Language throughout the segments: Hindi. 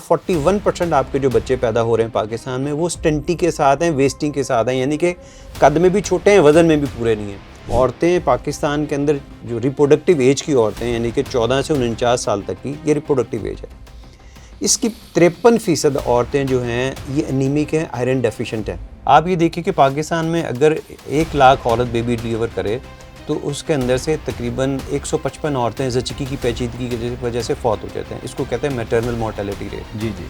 41% आपके जो बच्चे पैदा हो रहे हैं पाकिस्तान में वो स्टंटिंग के साथ हैं, वेस्टिंग के साथ हैं, यानी कि कद में भी छोटे हैं, वज़न में भी पूरे नहीं हैं। औरतें पाकिस्तान के अंदर जो रिप्रोडक्टिव एज की औरतें यानी कि 14 से 49 साल तक की, ये रिप्रोडक्टिव एज है। इसकी 53% औरतें जो हैं ये एनीमिक हैं, आयरन डेफिशिएंट हैं। आप ये देखिए कि पाकिस्तान में अगर 1 लाख औरत बेबी डिलीवर करे तो उसके अंदर से तकरीबन 155 औरतें ज़चकी की पेचीदगी की वजह से फौत हो जाते हैं। इसको कहते हैं मैटरनल मोर्टेलिटी रेट। जी जी।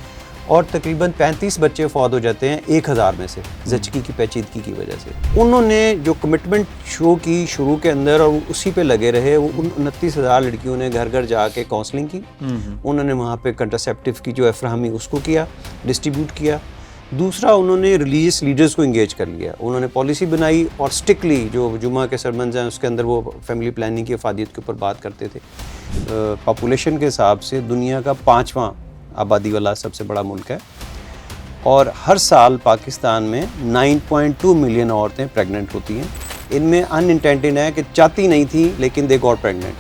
और तकरीबन 35 बच्चे फौत हो जाते हैं 1000 में से ज़चकी की पेचीदगी की वजह से। उन्होंने जो कमिटमेंट शो की शुरू के अंदर और उसी पे लगे रहे, वो 29,000 लड़कियों ने घर घर जाके काउंसलिंग की। उन्होंने वहाँ पे कंट्रासेप्टिव की जो अफ्राहमी उसको किया, डिस्ट्रीब्यूट किया। दूसरा, उन्होंने रिलीजियस लीडर्स को इंगेज कर लिया। उन्होंने पॉलिसी बनाई और स्ट्रिक्टली जो जुमा के सरमंज हैं उसके अंदर वो फैमिली प्लानिंग की अफादियत के ऊपर बात करते थे। पॉपुलेशन के हिसाब से दुनिया का 5वां आबादी वाला सबसे बड़ा मुल्क है और हर साल पाकिस्तान में 9.2 मिलियन औरतें प्रेग्नेंट होती हैं। इनमें अनइंटेंडेड है कि चाहती नहीं थी लेकिन दे गॉट प्रेग्नेंट,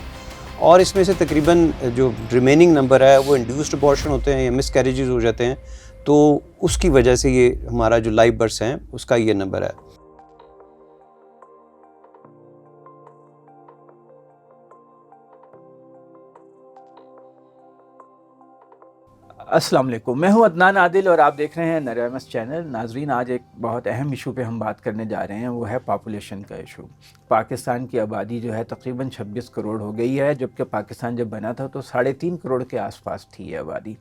और इसमें से तकरीबन जो रिमेनिंग नंबर है वो इंड्यूस्ड अबॉर्शन होते हैं या मिसकैरेजेस हो जाते हैं, तो उसकी वजह से ये हमारा जो लाइव बर्थ्स हैं उसका ये नंबर है। अस्सलाम वालेकुम, मैं हूं अदनान आदिल और आप देख रहे हैं नरमस चैनल। नाजरीन, आज एक बहुत अहम इशू पे हम बात करने जा रहे हैं, वो है पॉपुलेशन का इशू। पाकिस्तान की आबादी जो है तकरीबन 26 करोड़ हो गई है, जबकि पाकिस्तान जब बना था तो 3.5 करोड़ के आसपास थी ये आबादी।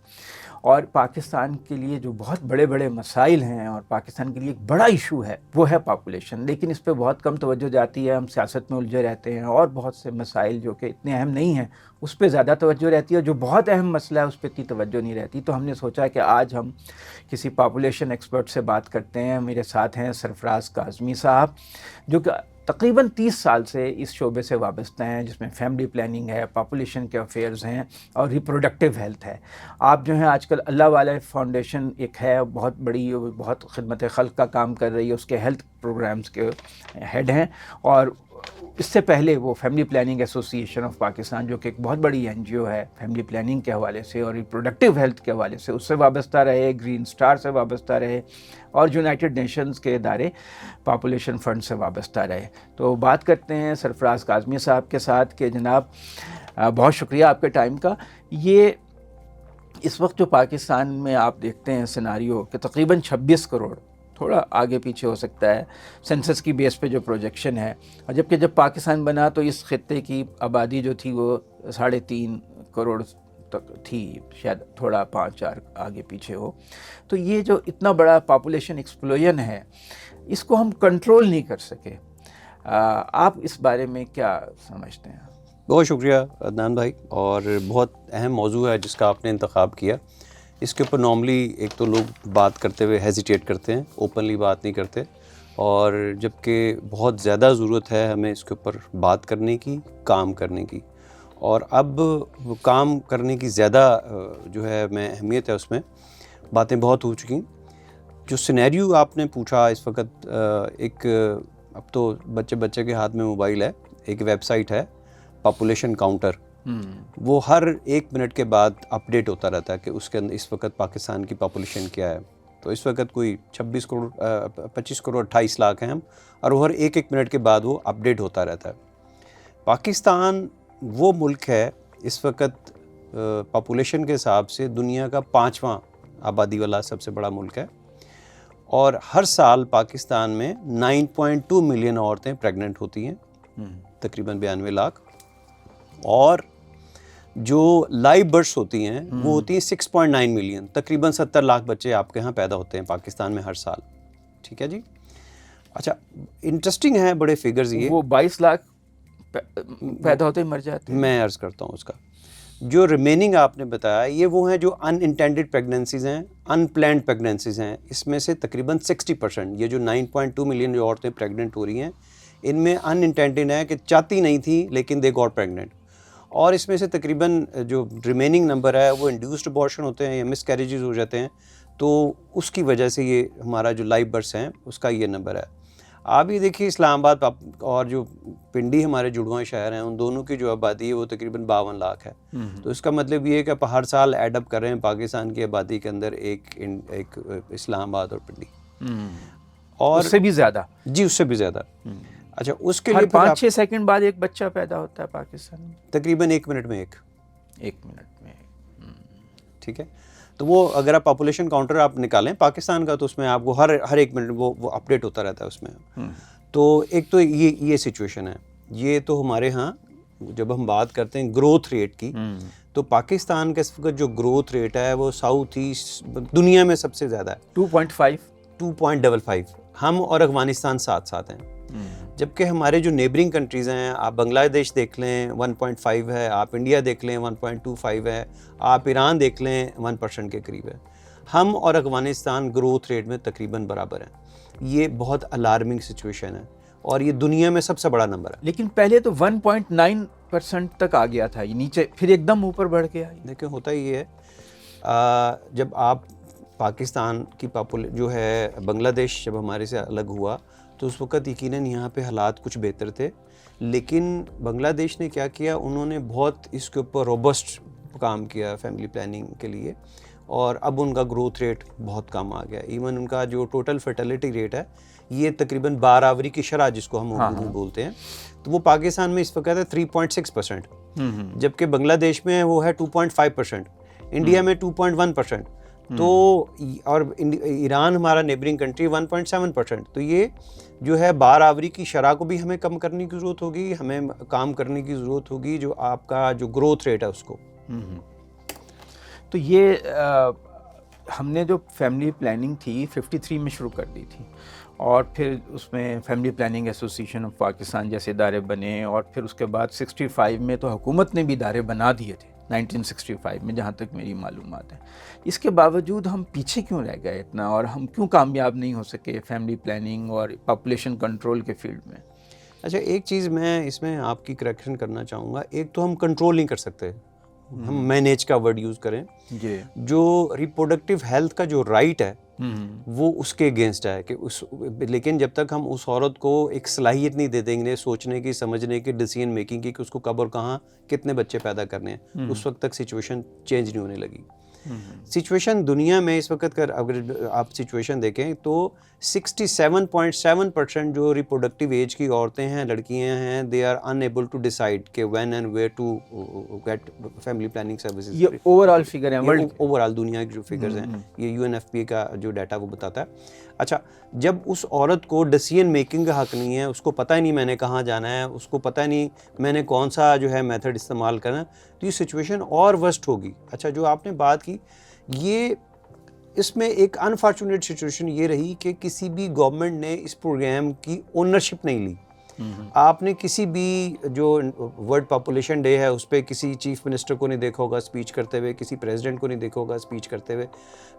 और पाकिस्तान के लिए जो बहुत बड़े बड़े मसाइल हैं और पाकिस्तान के लिए एक बड़ा इशू है वो है पॉपुलेशन, लेकिन इस पर बहुत कम तवज्जो जाती है। हम सियासत में उलझे रहते हैं और बहुत से मसाइल जो कि इतने अहम नहीं हैं उस पर ज़्यादा तवज्जो रहती है, और जो बहुत अहम मसला है उस पर इतनी तवज्जो नहीं रहती। तो हमने सोचा कि आज हम किसी पॉपुलेशन एक्सपर्ट से बात करते हैं। मेरे साथ हैं सरफराज काज़मी साहब, जो कि तकरीबन 30 साल से इस शोबे से वाबस्ता हैं, जिसमें फैमिली प्लानिंग है, पॉपुलेशन के अफेयर्स हैं और रिप्रोडक्टिव हेल्थ है। आप जो हैं आजकल अल्लाह वाला फाउंडेशन एक है, बहुत बड़ी, बहुत खिदमत खल्क का काम कर रही है, उसके हेल्थ प्रोग्राम्स के हेड हैं। और इससे पहले वो family planning association of Pakistan, जो कि एक बहुत बड़ी एनजीओ है फैमिली प्लानिंग के हवाले से और रिप्रोडक्टिव हेल्थ के हवाले से, उससे वाबस्ता रहे, ग्रीन स्टार से वाबस्ता रहे और यूनाइटेड नेशंस के इदारे पॉपुलेशन फ़ंड से वाबस्ता रहे। तो बात करते हैं सरफराज काज़मी साहब के साथ कि जनाब बहुत शुक्रिया आपके टाइम का। ये इस वक्त जो पाकिस्तान में आप देखते हैं सिनारियो कि तकरीबन 26 करोड़, थोड़ा आगे पीछे हो सकता है सेंसस की बेस पे जो प्रोजेक्शन है, और जबकि जब पाकिस्तान बना तो इस खित्ते की आबादी जो थी वो 3.5 करोड़ तक थी, शायद थोड़ा 5-4 आगे पीछे हो। तो ये जो इतना बड़ा पॉपुलेशन एक्सप्लोजन है, इसको हम कंट्रोल नहीं कर सके। आप इस बारे में क्या समझते हैं? बहुत शुक्रिया अदनान भाई, और बहुत अहम मौजू है जिसका आपने इंतखाब किया। इसके ऊपर नॉर्मली एक तो लोग बात करते हुए हेजिटेट करते हैं, ओपनली बात नहीं करते, और जबकि बहुत ज़्यादा ज़रूरत है हमें इसके ऊपर बात करने की, काम करने की। और अब वो काम करने की ज़्यादा जो है मैं अहमियत है, उसमें बातें बहुत हो चुकी। जो सिनेरियो आपने पूछा इस वक्त, एक अब तो बच्चे बच्चे के हाथ में मोबाइल है, एक वेबसाइट है पॉपुलेशन काउंटर, वो हर 1 मिनट के बाद अपडेट होता रहता है कि उसके अंदर इस वक्त पाकिस्तान की पॉपुलेशन क्या है। तो इस वक्त कोई 25 करोड़ 28 लाख हैं हम, और वो हर 1 मिनट के बाद वो अपडेट होता रहता है। पाकिस्तान वो मुल्क है इस वक्त पॉपुलेशन के हिसाब से दुनिया का 5वां आबादी वाला सबसे बड़ा मुल्क है, और हर साल पाकिस्तान में 9.2 मिलियन औरतें प्रेग्नेंट होती हैं, तकरीबन 92 लाख, और जो लाइव बर्थ्स होती हैं वो होती हैं 6.9 मिलियन, तकरीबन 70 लाख बच्चे आपके यहाँ पैदा होते हैं पाकिस्तान में हर साल। ठीक है जी। अच्छा, इंटरेस्टिंग है बड़े फिगर्स ये। वो 22 लाख पैदा होते ही मर जाते हैं। मैं अर्ज़ करता हूँ उसका जो रिमेनिंग आपने बताया, ये वो हैं जो अनइंटेंडेड प्रेगनेंसीज़ हैं, अनप्लान्ड प्रेगनेंसीज़ हैं। इसमें से तकरीबन 60%, ये जो 9.2 मिलियन जो औरतें प्रेग्नेंट हो रही हैं, इनमें अनइंटेंडेड है कि चाहती नहीं थी लेकिन दे गॉट प्रेग्नेंट, और इसमें से तकरीबन जो रिमेनिंग नंबर है वो इंड्यूस्ड अबॉर्शन होते हैं या मिसकैरेजेस हो जाते हैं, तो उसकी वजह से ये हमारा जो लाइव बर्थ्स हैं उसका ये नंबर है। आप ये देखिए इस्लामाबाद और जो पिंडी हमारे जुड़वा शहर हैं, उन दोनों की जो आबादी है वो तकरीबन 52 लाख है। तो इसका मतलब ये है कि आप हर साल एडअप कर रहे हैं पाकिस्तान की आबादी के अंदर एक इस्लामाबाद और पिंडी, और उससे भी ज़्यादा। जी, उससे भी ज़्यादा। अच्छा, उसके लिए हर 5-6 सेकंड बाद एक बच्चा पैदा होता है पाकिस्तान में, तकरीबन 1 मिनट में एक। 1 मिनट में। ठीक है, तो वो अगर आप पॉपुलेशन काउंटर आप निकालें पाकिस्तान का, तो उसमें आपको हर 1 मिनट वो अपडेट होता रहता है उसमें। तो एक तो ये सिचुएशन है। ये तो हमारे यहाँ जब हम बात करते हैं ग्रोथ रेट की, तो पाकिस्तान का इस वक्त जो ग्रोथ रेट है वो साउथ ईस्ट दुनिया में सबसे ज़्यादा है, 2.55। हम और अफगानिस्तान साथ साथ हैं। जबकि हमारे जो नेबरिंग कंट्रीज़ हैं, आप बांग्लादेश देख लें 1.5 है, आप इंडिया देख लें 1.25 है, आप ईरान देख लें 1% के करीब है। हम और अफगानिस्तान ग्रोथ रेट में तकरीबन बराबर हैं। ये बहुत अलार्मिंग सिचुएशन है और ये दुनिया में सबसे बड़ा नंबर है। लेकिन पहले तो 1.9% तक आ गया था, ये नीचे फिर एकदम ऊपर बढ़ गया। देखिए, होता ये है, जब आप पाकिस्तान की जो है बांग्लादेश जब हमारे से अलग हुआ तो उस वक़्त यकीनन यहाँ पे हालात कुछ बेहतर थे, लेकिन बांग्लादेश ने क्या किया, उन्होंने बहुत इसके ऊपर रोबस्ट काम किया फैमिली प्लानिंग के लिए, और अब उनका ग्रोथ रेट बहुत कम आ गया। इवन उनका जो टोटल फर्टिलिटी रेट है ये तकरीबन बारावरी की शरह जिसको हम उर्दू में बोलते हैं, तो वो पाकिस्तान में इस वक्त है 3.6%, जबकि बांग्लादेश में वो है 2.5%, इंडिया में 2.1%, तो और ईरान हमारा नेबरिंग कंट्री 1.7%। तो ये जो है बारावरी की शरह को भी हमें कम करने की ज़रूरत होगी, हमें काम करने की ज़रूरत होगी जो आपका जो ग्रोथ रेट है उसको। तो ये हमने जो फैमिली प्लानिंग थी 53 में शुरू कर दी थी, और फिर उसमें family planning association of Pakistan जैसे इदारे बने, और फिर उसके बाद 65 में तो हुकूमत ने भी इदारे बना दिए थे 1965 में, जहाँ तक मेरी मालूमात है। इसके बावजूद हम पीछे क्यों रह गए इतना, और हम क्यों कामयाब नहीं हो सके फैमिली प्लानिंग और पॉपुलेशन कंट्रोल के फील्ड में? अच्छा, एक चीज़ मैं इसमें आपकी करेक्शन करना चाहूँगा। एक तो हम कंट्रोल नहीं कर सकते, हम मैनेज का वर्ड यूज़ करें। जो रिप्रोडक्टिव हेल्थ का जो राइट है वो उसके अगेंस्ट है कि लेकिन जब तक हम उस औरत को एक सलाहियत नहीं दे देंगे सोचने की, समझने की, डिसीजन मेकिंग की कि उसको कब और कहाँ कितने बच्चे पैदा करने हैं, उस वक्त तक सिचुएशन चेंज नहीं होने लगी। सिचुएशन दुनिया में इस वक्त अगर आप सिचुएशन देखें तो 67.7% जो रिप्रोडक्टिव एज की औरतें हैं, लड़कियां हैं, they are unable to decide कि when and where to get family planning services. ये ओवरऑल फिगर है, वर्ल्ड ओवरऑल दुनिया के जो फिगर्स हैं, ये यूएनएफपीए का जो डाटा वो बताता है। अच्छा, जब उस औरत को डिसीजन मेकिंग का हक नहीं है, उसको पता ही नहीं मैंने कहाँ जाना है, उसको पता ही नहीं मैंने कौन सा जो है मेथड इस्तेमाल करना, तो ये सिचुएशन और वर्स्ट होगी। अच्छा, जो आपने बात की, ये इसमें एक अनफॉर्चुनेट सिचुएशन ये रही कि किसी भी गवर्नमेंट ने इस प्रोग्राम की ओनरशिप नहीं ली। आपने किसी भी जो वर्ल्ड पॉपुलेशन डे है उस पर किसी चीफ मिनिस्टर को नहीं देखा होगा स्पीच करते हुए, किसी प्रेसिडेंट को नहीं देखा होगा स्पीच करते हुए।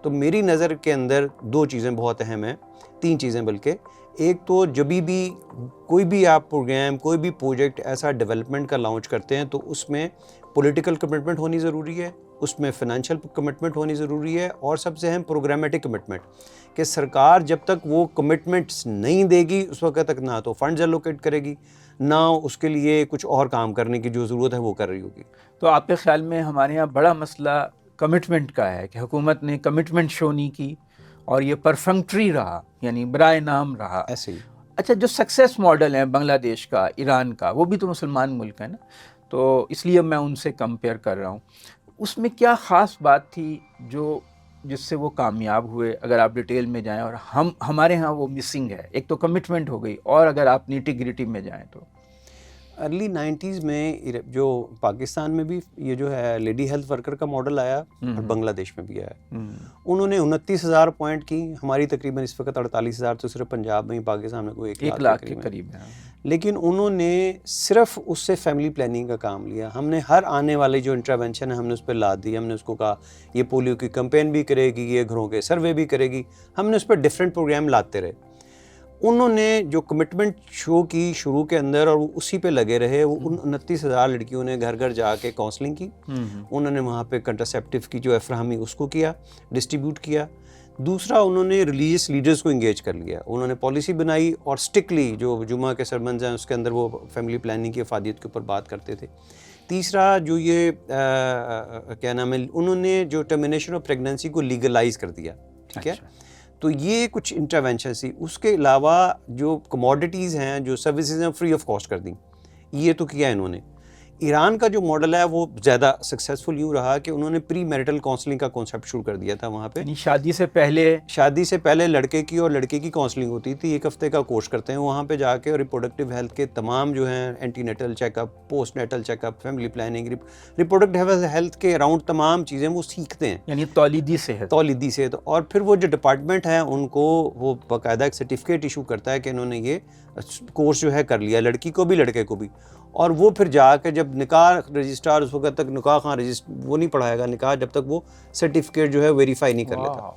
तो मेरी नज़र के अंदर दो चीज़ें बहुत अहम हैं, तीन चीज़ें बल्कि। एक तो जब भी कोई भी आप प्रोग्राम, कोई भी प्रोजेक्ट ऐसा डेवलपमेंट का लॉन्च करते हैं तो उसमें पॉलिटिकल कमिटमेंट होनी ज़रूरी है, उसमें फाइनेंशियल कमिटमेंट होनी ज़रूरी है, और सबसे अहम प्रोग्रामेटिक कमिटमेंट, कि सरकार जब तक वो कमिटमेंट्स नहीं देगी उस वक्त तक ना तो फंड्स एलोकेट करेगी, ना उसके लिए कुछ और काम करने की जो ज़रूरत है वो कर रही होगी। तो आपके ख्याल में हमारे यहाँ बड़ा मसला कमिटमेंट का है कि हुकूमत ने कमिटमेंट शो नहीं की और ये परफंक्ट्री रहा, यानी बराए नाम रहा ऐसे ही। अच्छा, जो सक्सेस मॉडल है बांग्लादेश का, ईरान का, वो भी तो मुसलमान मुल्क है ना, तो इसलिए मैं उनसे कंपेयर कर रहा हूँ। उसमें क्या ख़ास बात थी जो जिससे वो कामयाब हुए, अगर आप डिटेल में जाएं, और हमारे यहाँ वो मिसिंग है। एक तो कमिटमेंट हो गई, और अगर आप नीटी-ग्रिटी में जाएं तो अर्ली 90s में जो पाकिस्तान में भी ये जो है लेडी हेल्थ वर्कर का मॉडल आया और बांग्लादेश में भी आया। उन्होंने 29,000 पॉइंट की, हमारी तकरीबन इस वक्त 48,000, तो सिर्फ पंजाब में ही पाकिस्तान में कोई 1 लाख के करीब है। लेकिन उन्होंने सिर्फ उससे फैमिली प्लानिंग का काम लिया। हमने हर आने वाली जो इंटरवेंशन है हमने उस पर लाद दी। हमने उसको कहा ये पोलियो की कैंपेन भी करेगी, ये घरों के सर्वे भी करेगी, हमने उस पर डिफरेंट प्रोग्राम लाते रहे। उन्होंने जो कमिटमेंट शो की शुरू के अंदर और वो उसी पे लगे रहे। वो उन 29,000 लड़कियों ने घर घर जाके काउंसलिंग की, उन्होंने वहाँ पे कंट्रासेप्टिव की जो फ्राहमी उसको किया, डिस्ट्रीब्यूट किया। दूसरा, उन्होंने रिलीजियस लीडर्स को इंगेज कर लिया, उन्होंने पॉलिसी बनाई और स्ट्रिक्टली जो जुमा के सरमंज हैं उसके अंदर वो फैमिली प्लानिंग की अफादियत के ऊपर बात करते थे। तीसरा जो ये क्या नाम है, उन्होंने जो टर्मिनेशन ऑफ प्रेगनेंसी को लीगलाइज कर दिया, ठीक है। तो ये कुछ इंटरवेंशन थी। उसके अलावा जो कमोडिटीज़ हैं, जो सर्विसेज हैं, फ्री ऑफ कॉस्ट कर दी, ये तो किया इन्होंने। ईरान का जो मॉडल है वो ज़्यादा सक्सेसफुल यूँ रहा कि उन्होंने प्री मैरिटल काउंसलिंग का कॉन्सेप्ट शुरू कर दिया था वहाँ पे। शादी से पहले लड़के की और लड़के की काउंसलिंग होती थी, 1 हफ्ते का कोर्स करते हैं वहाँ पे जाके, और रिप्रोडक्टिव हेल्थ के तमाम जो हैं antenatal checkup, postnatal checkup, family planning, reproductive health के अराउंड तमाम चीज़ें वो सीखते हैं, यानी तौलीदी से। तो और फिर वो जो डिपार्टमेंट है उनको वो बाकायदा एक सर्टिफिकेट इशू करता है कि इन्होंने ये कोर्स जो है कर लिया, लड़की को भी लड़के को भी। और वो फिर जाकर जब निकाह रजिस्ट्रार, उस वक्त तक निकाह खां वो नहीं पढ़ाएगा निकाह जब तक वो सर्टिफिकेट जो है वेरीफाई नहीं कर लेता।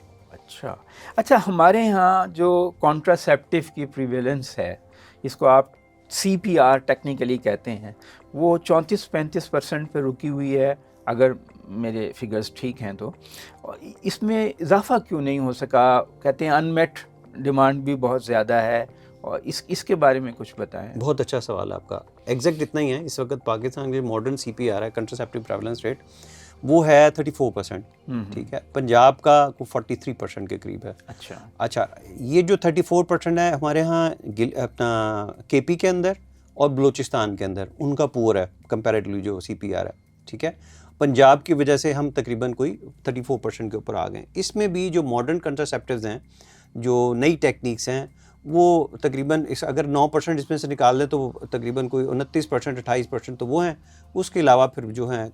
अच्छा, हमारे यहाँ जो कॉन्ट्रासेप्टिव की प्रिवेलेंस है, इसको आप CPR टेक्निकली कहते हैं, वो 34-35% पे रुकी हुई है, अगर मेरे फिगर्स ठीक हैं तो। इसमें इजाफा क्यों नहीं हो सका? कहते हैं अनमेट डिमांड भी बहुत ज़्यादा है, और इसके बारे में कुछ बताएं। बहुत अच्छा सवाल है आपका। एग्जैक्ट इतना ही है। इस वक्त पाकिस्तान के मॉडर्न CPR है, कंट्रासेप्टिव प्रेवलेंस रेट, वो है 34%, ठीक है। पंजाब का 43% के करीब है। अच्छा, ये जो 34% है हमारे यहाँ अपना KP के अंदर और बलूचिस्तान के अंदर उनका पुअर है कंपैरेटिवली जो CPR है, ठीक है। पंजाब की वजह से हम तकरीबन कोई 34% के ऊपर आ गए। इसमें भी जो मॉडर्न कंट्रासेप्टिव्स हैं, जो नई टेक्निक्स हैं, वो तकरीबन अगर 9% इसमें से निकाल लें तो तकरीबन कोई 29%, 28% तो वो हैं। उसके अलावा फिर जो हैं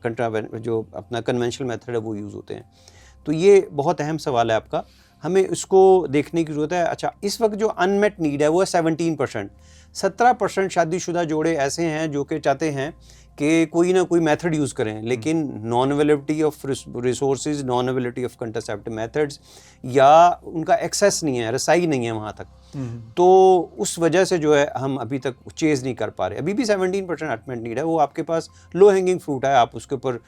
जो अपना कन्वेंशनल मेथड है वो यूज़ होते हैं। तो ये बहुत अहम सवाल है आपका, हमें इसको देखने की ज़रूरत है। अच्छा, इस वक्त जो अनमेट नीड है वो है 17%। 17% शादीशुदा जोड़े ऐसे हैं जो कि चाहते हैं कि कोई ना कोई मेथड यूज़ करें, लेकिन non availability of resources, non availability of contraceptive methods, या उनका एक्सेस नहीं है, रसाई नहीं है वहाँ तक, तो उस वजह से जो है हम अभी तक चेज़ नहीं कर पा रहे। अभी भी 17% अटमेंट नीड है, वो आपके पास लो हैंगिंग फ्रूट है, आप उसके ऊपर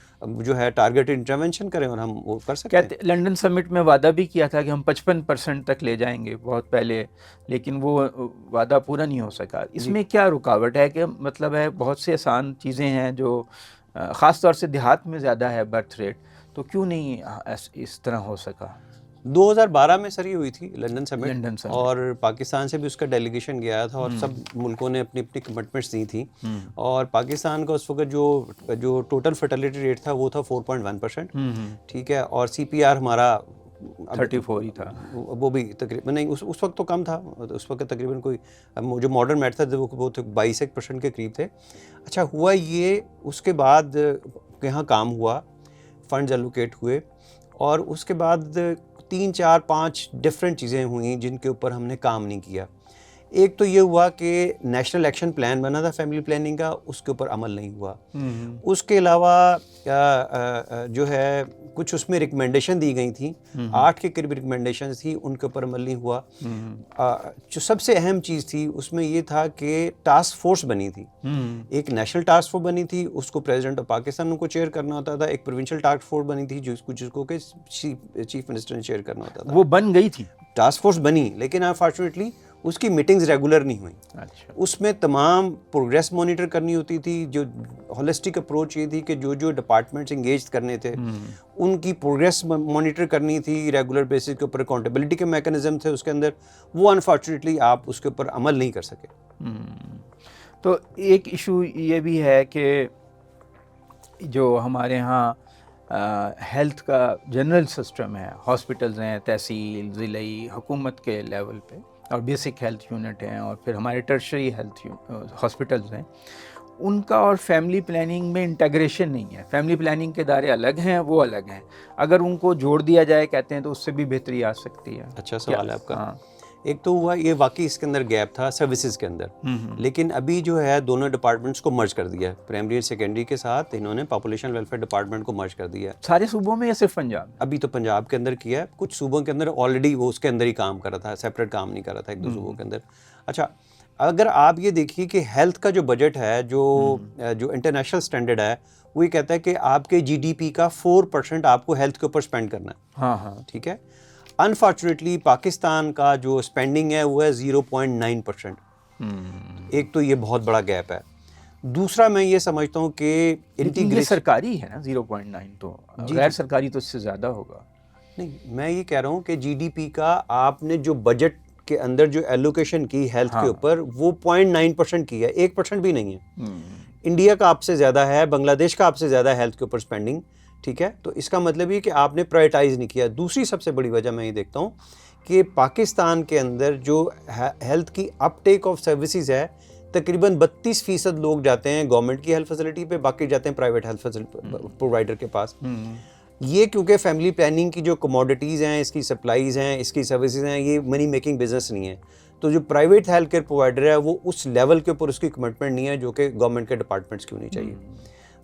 जो है टारगेटेड इंटरवेंशन करें और हम वो कर सकते हैं। लंदन समिट में वादा भी किया था कि हम 55% तक ले जाएंगे बहुत पहले, लेकिन वो वादा पूरा नहीं हो सका। इसमें क्या रुकावट है? कि मतलब है बहुत से आसान चीज़ें हैं जो ख़ास तौर से देहात में ज़्यादा है बर्थ रेट, तो क्यों नहीं इस तरह हो सका? 2012 में सर ये हुई थी लंदन समिट, और पाकिस्तान से भी उसका डेलीगेशन गया था, और सब मुल्कों ने अपनी अपनी कमिटमेंट्स दी थी। और पाकिस्तान का उस वक्त जो टोटल फर्टिलिटी रेट था वो था 4.1%, ठीक है। और CPR हमारा 34 ही था, वो भी तकरीबन नहीं, उस वक्त तो कम था, उस वक्त तकरीबन कोई जो मॉडर्न मेथड थे वो 22% के करीब थे। अच्छा, हुआ ये, उसके बाद यहाँ काम हुआ, फंड्स एलोकेट हुए, और उसके बाद 3, 4, 5 डिफरेंट चीज़ें हुई जिनके ऊपर हमने काम नहीं किया। एक तो ये हुआ कि नेशनल एक्शन प्लान बना था फैमिली प्लानिंग का, उसके ऊपर अमल नहीं हुआ। उसके अलावा जो है कुछ उसमें रिकमेंडेशन दी गई थी, 8 के करीब रिकमेंडेशन थी, उनके ऊपर अमल नहीं हुआ। जो सबसे अहम चीज़ थी उसमें ये था कि टास्क फोर्स बनी थी, एक नेशनल टास्क फोर्स बनी थी, उसको प्रेसिडेंट ऑफ पाकिस्तान को चेयर करना होता था। एक प्रोविंशियल टास्क फोर्स बनी थी जिसको कि चीफ मिनिस्टर ने चेयर करना होता था। वो बन गई थी, टास्क फोर्स बनी, लेकिन अनफॉर्चुनेटली उसकी मीटिंग्स रेगुलर नहीं हुई। अच्छा। उसमें तमाम प्रोग्रेस मॉनिटर करनी होती थी। जो होलिस्टिक अप्रोच ये थी कि जो डिपार्टमेंट्स इंगेज करने थे उनकी प्रोग्रेस मॉनिटर करनी थी, रेगुलर बेसिस के ऊपर अकाउंटेबिलिटी के मैकेनिज्म थे उसके अंदर, वो अनफॉर्चुनेटली आप उसके ऊपर अमल नहीं कर सके। तो एक इशू ये भी है कि जो हमारे यहाँ हेल्थ का जनरल सिस्टम है, हॉस्पिटल्स हैं, तहसील, ज़िलाई, हुकूमत के लेवल पे, और बेसिक हेल्थ यूनिट हैं, और फिर हमारे टर्शरी हेल्थ हॉस्पिटल्स हैं, उनका और फैमिली प्लानिंग में इंटीग्रेशन नहीं है। फैमिली प्लानिंग के दायरे अलग हैं, वो अलग हैं। अगर उनको जोड़ दिया जाए, कहते हैं, तो उससे भी बेहतरी आ सकती है। अच्छा सवाल है आपका। हाँ। एक तो हुआ ये वाकई इसके अंदर गैप था सर्विसेज के अंदर, लेकिन अभी जो है दोनों डिपार्टमेंट्स को मर्ज कर दिया है। प्राइमरी और सेकेंडरी के साथ इन्होंने पॉपुलेशन वेलफेयर डिपार्टमेंट को मर्ज कर दिया है। सारे सूबों में या सिर्फ पंजाब? अभी तो पंजाब के अंदर किया है, कुछ सूबों के अंदर ऑलरेडी वो उसके अंदर ही काम कर रहा था, सेपरेट काम नहीं कर रहा था एक दो सूबों के अंदर। अच्छा, अगर आप ये देखिए कि हेल्थ का जो बजट है, जो इंटरनेशनल स्टैंडर्ड है, वो ये कहता है कि आपके GDP का 4% आपको हेल्थ के ऊपर स्पेंड करना है। हाँ, ठीक है। अनफॉर्चुनेटली पाकिस्तान का जो स्पेंडिंग है वो है 0.9%। एक तो ये बहुत बड़ा गैप है। दूसरा मैं ये समझता हूँ कि ये सरकारी है ना 0.9, तो गैर सरकारी तो इससे ज़्यादा होगा। नहीं, मैं ये कह रहा हूँ कि जीडीपी का आपने जो बजट के अंदर जो एलोकेशन की हेल्थ के ऊपर वो 0.9% की है, 1% भी नहीं है। इंडिया का आपसे ज़्यादा है, बांग्लादेश का आपसे ज़्यादा है हेल्थ के ऊपर स्पेंडिंग, ठीक है। तो इसका मतलब ये कि आपने प्रायोरिटाइज नहीं किया। दूसरी सबसे बड़ी वजह मैं ये देखता हूँ कि पाकिस्तान के अंदर जो हेल्थ की अपटेक ऑफ सर्विसेज है, तकरीबन 32% लोग जाते हैं गवर्नमेंट की हेल्थ फैसिलिटी पे, बाकी जाते हैं प्राइवेट हेल्थ प्रोवाइडर के पास। ये क्योंकि फैमिली प्लानिंग की जो कमोडिटीज़ हैं, इसकी सप्लाईज़ हैं, इसकी सर्विसेज हैं, ये मनी मेकिंग बिजनेस नहीं है। तो जो प्राइवेट हेल्थ केयर प्रोवाइडर है वो उस लेवल के ऊपर उसकी कमिटमेंट नहीं है जो कि गवर्नमेंट के डिपार्टमेंट्स की होनी चाहिए।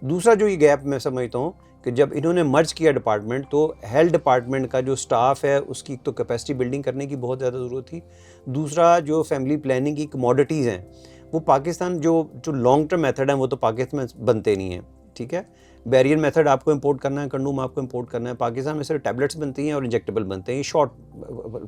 दूसरा जो ये गैप मैं समझता हूँ कि जब इन्होंने मर्ज किया डिपार्टमेंट, तो हेल्थ डिपार्टमेंट का जो स्टाफ है उसकी तो कैपेसिटी बिल्डिंग करने की बहुत ज़्यादा ज़रूरत थी। दूसरा जो फैमिली प्लानिंग की कमोडिटीज़ हैं वो पाकिस्तान जो लॉन्ग टर्म मेथड है वो तो पाकिस्तान में बनते नहीं हैं, ठीक है। बैरियर मेथड आपको इंपोर्ट करना है, कंडूम आपको इंपोर्ट करना है। पाकिस्तान में सिर्फ टैबलेट्स बनती हैं और इंजेक्टेबल बनते हैं, ये शॉर्ट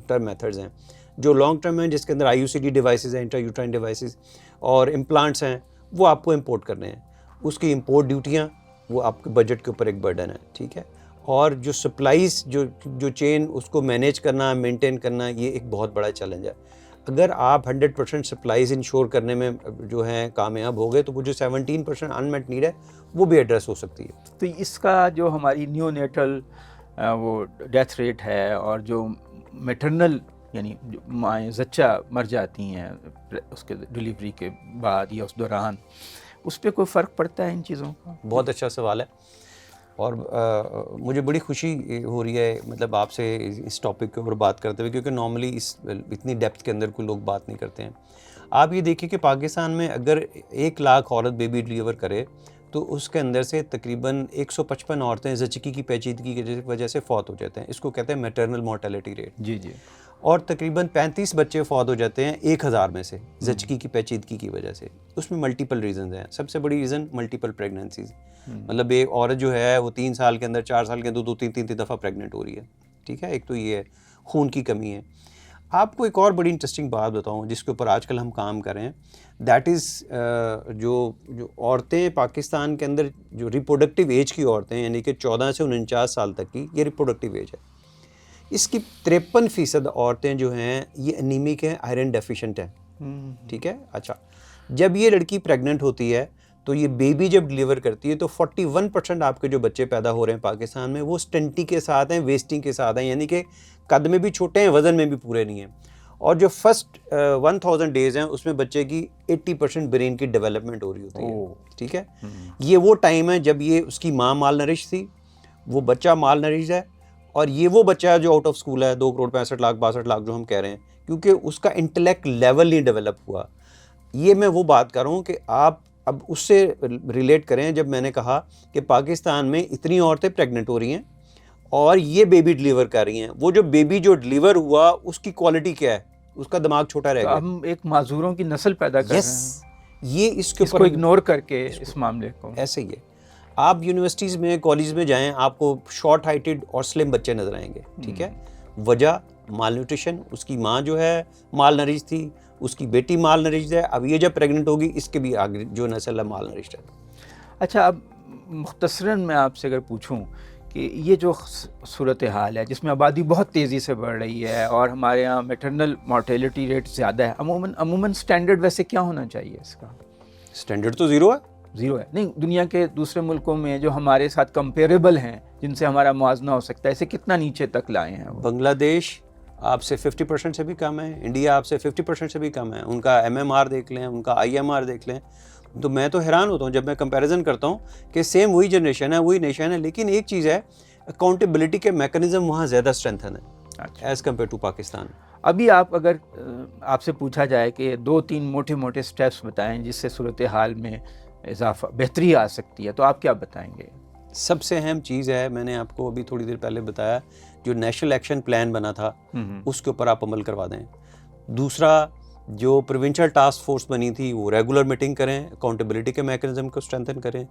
टर्म मेथड्स हैं। जो लॉन्ग टर्म हैं जिसके अंदर IUCD डिवाइसेस हैं, इंट्रायूट्राइन डिवाइसेस और इम्प्लांट्स हैं, वो आपको इंपोर्ट करने हैं। उसकी इंपोर्ट ड्यूटियाँ वो आपके बजट के ऊपर एक बर्डन है, ठीक है। और जो सप्लाईज जो चेन उसको मैनेज करना, मेंटेन करना, ये एक बहुत बड़ा चैलेंज है। अगर आप 100% सप्लाईज इंश्योर करने में जो है कामयाब हो गए तो वो जो 17% अनमेट नीड है वो भी एड्रेस हो सकती है। तो इसका जो हमारी न्यूनेटल वो डेथ रेट है और जो मैटरनल यानी माएँ जच्चा मर जाती हैं उसके डिलीवरी के बाद या उस दौरान, उस पर कोई फ़र्क पड़ता है इन चीज़ों का? बहुत अच्छा सवाल है और मुझे बड़ी खुशी हो रही है मतलब आपसे इस टॉपिक के ऊपर बात करते हुए, क्योंकि नॉर्मली इतनी डेप्थ के अंदर कोई लोग बात नहीं करते हैं। आप ये देखिए कि पाकिस्तान में अगर 1 लाख औरत बेबी डिलीवर करे तो उसके अंदर से तकरीबन 155 औरतें ज़चकी की पेचीदगी की वजह से फौत हो जाते हैं। इसको कहते हैं मैटरनल मोर्टेलिटी रेट। जी जी। और तकरीबन 35 बच्चे फौत हो जाते हैं 1000 में से ज़चकी की पेचीदगी की वजह से। उसमें मल्टीपल रीज़न हैं। सबसे बड़ी रीज़न मल्टीपल प्रेगनेंसीज, मतलब एक औरत जो है वो 3 साल के अंदर 4 साल के अंदर 2-3 दफ़ा प्रेग्नेंट हो रही है, ठीक है। एक तो ये है, खून की कमी है। आपको एक और बड़ी इंटरेस्टिंग बात बताऊँ जिसके ऊपर आजकल हम काम कर रहे हैं, दैट इज़ जो औरतें पाकिस्तान के अंदर जो रिप्रोडक्टिव एज की औरतें यानी कि 14 से 49 साल तक की, ये रिप्रोडक्टिव एज है। इसकी 53% औरतें जो हैं ये एनीमिक हैं, आयरन डेफिशिएंट हैं, ठीक है। अच्छा, जब ये लड़की प्रेग्नेंट होती है तो ये बेबी जब डिलीवर करती है तो 41% आपके जो बच्चे पैदा हो रहे हैं पाकिस्तान में वो स्टंटी के साथ हैं, वेस्टिंग के साथ हैं, यानी कि कद में भी छोटे हैं, वज़न में भी पूरे नहीं हैं। और जो फर्स्ट 1000 डेज़ हैं उसमें बच्चे की 80% ब्रेन की डेवलपमेंट हो रही होती है, ठीक है। ये वो टाइम है जब ये उसकी माँ माल नरिश थी, वो बच्चा माल नरिश है, और ये वो बच्चा जो आउट ऑफ स्कूल है, 2,65,62,00,000 जो हम कह रहे हैं, क्योंकि उसका इंटेलेक्ट लेवल नहीं डेवलप हुआ। ये मैं वो बात कर रहा हूँ कि आप अब उससे रिलेट करें जब मैंने कहा कि पाकिस्तान में इतनी औरतें प्रेग्नेंट हो रही हैं और ये बेबी डिलीवर कर रही हैं, वो जो बेबी जो डिलीवर हुआ उसकी क्वालिटी क्या है, उसका दिमाग छोटा रह गया। हम एक माजूरों की नस्ल पैदा कर रहे हैं। ये इसको इग्नोर करके इस मामले को ऐसे ही है। आप यूनिवर्सिटीज़ में, कॉलेज में जाएं, आपको शॉर्ट हाइटेड और स्लिम बच्चे नजर आएंगे, ठीक है। वजह माल न्यूट्रिशन, उसकी माँ जो है माल नरिश थी, उसकी बेटी माल नरिश है, अब ये जब प्रेग्नेंट होगी इसके भी आगे जो नस्ल है माल नरिश है। अच्छा, अब मुख्तसरन मैं आपसे अगर पूछूं कि ये जो सूरत हाल है जिसमें आबादी बहुत तेज़ी से बढ़ रही है और हमारे यहाँ मैटरनल मोर्टेलिटी रेट ज़्यादा है, अमूमन स्टैंडर्ड वैसे क्या होना चाहिए इसका? स्टैंडर्ड तो ज़ीरो है। नहीं, दुनिया के दूसरे मुल्कों में जो हमारे साथ कंपेरेबल हैं, जिनसे हमारा मुआवजा हो सकता है, इसे कितना नीचे तक लाए हैं? बांग्लादेश आपसे 50% से भी कम है, इंडिया आपसे 50% से भी कम है। उनका MMR देख लें, उनका IMR देख लें, तो मैं तो हैरान होता हूँ जब मैं कंपैरिजन करता हूँ कि सेम वही जनरेशन है, वही नेशन है, लेकिन एक चीज़ है, अकाउंटेबिलिटी के मैकेनिज्म वहाँ ज़्यादा स्ट्रेंथन है एज़ कम्पेयर टू पाकिस्तान। अभी आप अगर आपसे पूछा जाए कि 2-3 मोटे स्टेप्स बताएं जिससे सूरत हाल में इजाफा बेहतरी आ सकती है, तो आप क्या बताएंगे? सबसे अहम चीज़ है, मैंने आपको अभी थोड़ी देर पहले बताया, जो नेशनल एक्शन प्लान बना था उसके ऊपर आप अमल करवा दें। दूसरा, जो प्रोविंशियल टास्क फोर्स बनी थी वो रेगुलर मीटिंग करें, अकाउंटेबिलिटी के मैकेनिज्म को स्ट्रेंथन करें।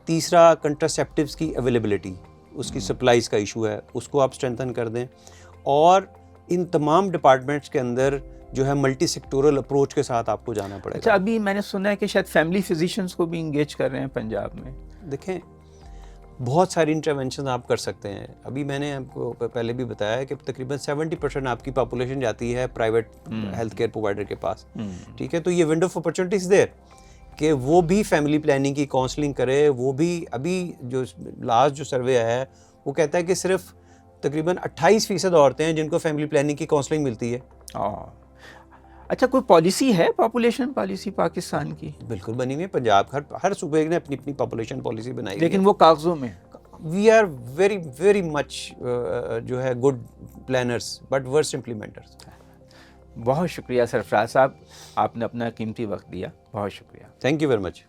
तीसरा, कंट्रासेप्टिव्स की अवेलेबिलिटी, उसकी सप्लाईज का इशू है, उसको आप स्ट्रेंथन कर दें। और इन तमाम डिपार्टमेंट्स के अंदर जो है मल्टी सेक्टोरल अप्रोच के साथ आपको जाना पड़ेगा। अच्छा, अभी मैंने सुना है कि शायद फैमिली फिजिशियंस को भी इंगेज कर रहे हैं पंजाब में। देखें, बहुत सारी इंटरवेंशन आप कर सकते हैं। अभी मैंने आपको पहले भी बताया कि तकरीबन 70% आपकी पॉपुलेशन जाती है प्राइवेट हेल्थ केयर प्रोवाइडर के पास, ठीक है। तो ये विंडो ऑफ अपॉर्चुनिटीज देयर कि वो भी फैमिली प्लानिंग की काउंसलिंग करे। वो भी अभी जो लास्ट जो सर्वे आया है वो कहता है कि सिर्फ तकरीबन 28% औरतें हैं जिनको फैमिली प्लानिंग की काउंसलिंग मिलती है। अच्छा, कोई पॉलिसी है पॉपुलेशन पॉलिसी पाकिस्तान की? बिल्कुल बनी हुई है। पंजाब हर सूबे ने अपनी अपनी पॉपुलेशन पॉलिसी बनाई, लेकिन वो कागजों में। We are very very much जो है good planners but worst implementers. बहुत शुक्रिया सरफराज साहब, आपने अपना कीमती वक्त दिया, बहुत शुक्रिया। Thank you very much.